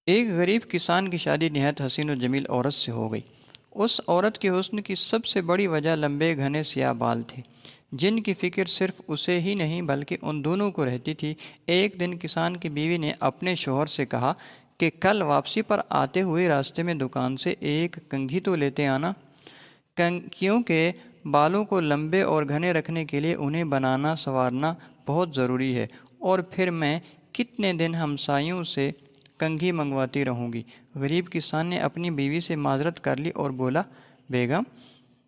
ایک غریب کسان کی شادی نہایت حسین و جمیل عورت سے ہو گئی۔ اس عورت کے حسن کی سب سے بڑی وجہ لمبے گھنے سیاہ بال تھے، جن کی فکر صرف اسے ہی نہیں بلکہ ان دونوں کو رہتی تھی۔ ایک دن کسان کی بیوی نے اپنے شوہر سے کہا کہ کل واپسی پر آتے ہوئے راستے میں دکان سے ایک کنگھی تو لیتے آنا، کیونکہ بالوں کو لمبے اور گھنے رکھنے کے لیے انہیں بنانا سنوارنا بہت ضروری ہے، اور پھر میں کتنے دن ہمسایوں سے کنگھی منگواتی رہوں گی۔ غریب کسان نے اپنی بیوی سے معذرت کر لی اور بولا، بیگم،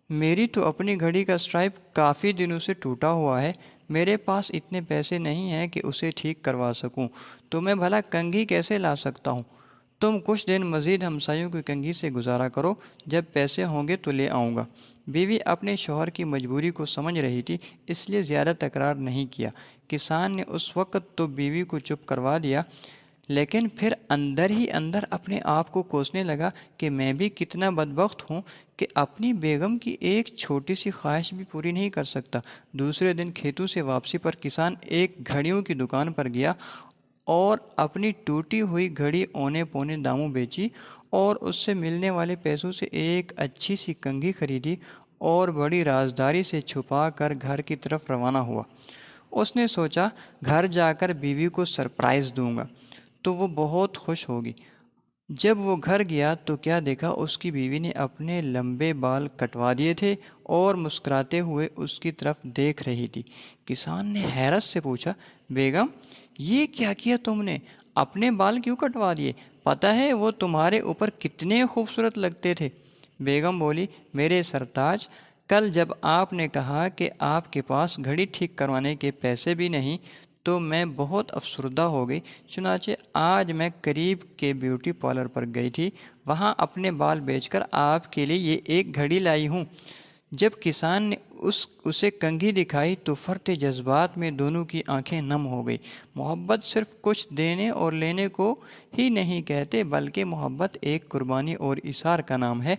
میری تو اپنی گھڑی کا اسٹرائپ کافی دنوں سے ٹوٹا ہوا ہے، میرے پاس اتنے پیسے نہیں ہیں کہ اسے ٹھیک کروا سکوں، تو میں بھلا کنگھی کیسے لا سکتا ہوں؟ تم کچھ دن مزید ہمسایوں کی کنگھی سے گزارا کرو، جب پیسے ہوں گے تو لے آؤں گا۔ بیوی اپنے شوہر کی مجبوری کو سمجھ رہی تھی، اس لیے زیادہ تکرار نہیں کیا۔ کسان نے اس وقت تو بیوی کو چپ کروا دیا، لیکن پھر اندر ہی اندر اپنے آپ کو کوسنے لگا کہ میں بھی کتنا بدبخت ہوں کہ اپنی بیگم کی ایک چھوٹی سی خواہش بھی پوری نہیں کر سکتا۔ دوسرے دن کھیتوں سے واپسی پر کسان ایک گھڑیوں کی دکان پر گیا اور اپنی ٹوٹی ہوئی گھڑی اونے پونے داموں بیچی، اور اس سے ملنے والے پیسوں سے ایک اچھی سی کنگھی خریدی اور بڑی رازداری سے چھپا کر گھر کی طرف روانہ ہوا۔ اس نے سوچا گھر جا کر بیوی کو سرپرائز دوں گا تو وہ بہت خوش ہوگی۔ جب وہ گھر گیا تو کیا دیکھا، اس کی بیوی نے اپنے لمبے بال کٹوا دیے تھے اور مسکراتے ہوئے اس کی طرف دیکھ رہی تھی۔ کسان نے حیرت سے پوچھا، بیگم، یہ کیا کیا تم نے؟ اپنے بال کیوں کٹوا دیے؟ پتہ ہے وہ تمہارے اوپر کتنے خوبصورت لگتے تھے۔ بیگم بولی، میرے سرتاج، کل جب آپ نے کہا کہ آپ کے پاس گھڑی ٹھیک کروانے کے پیسے بھی نہیں تو میں بہت افسردہ ہو گئی، چنانچہ آج میں قریب کے بیوٹی پارلر پر گئی تھی، وہاں اپنے بال بیچ کر آپ کے لیے یہ ایک گھڑی لائی ہوں۔ جب کسان نے اسے کنگھی دکھائی تو فرط جذبات میں دونوں کی آنکھیں نم ہو گئی۔ محبت صرف کچھ دینے اور لینے کو ہی نہیں کہتے، بلکہ محبت ایک قربانی اور ایثار کا نام ہے،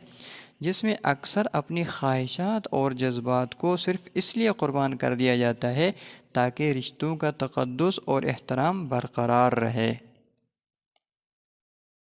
جس میں اکثر اپنی خواہشات اور جذبات کو صرف اس لیے قربان کر دیا جاتا ہے تاکہ رشتوں کا تقدس اور احترام برقرار رہے۔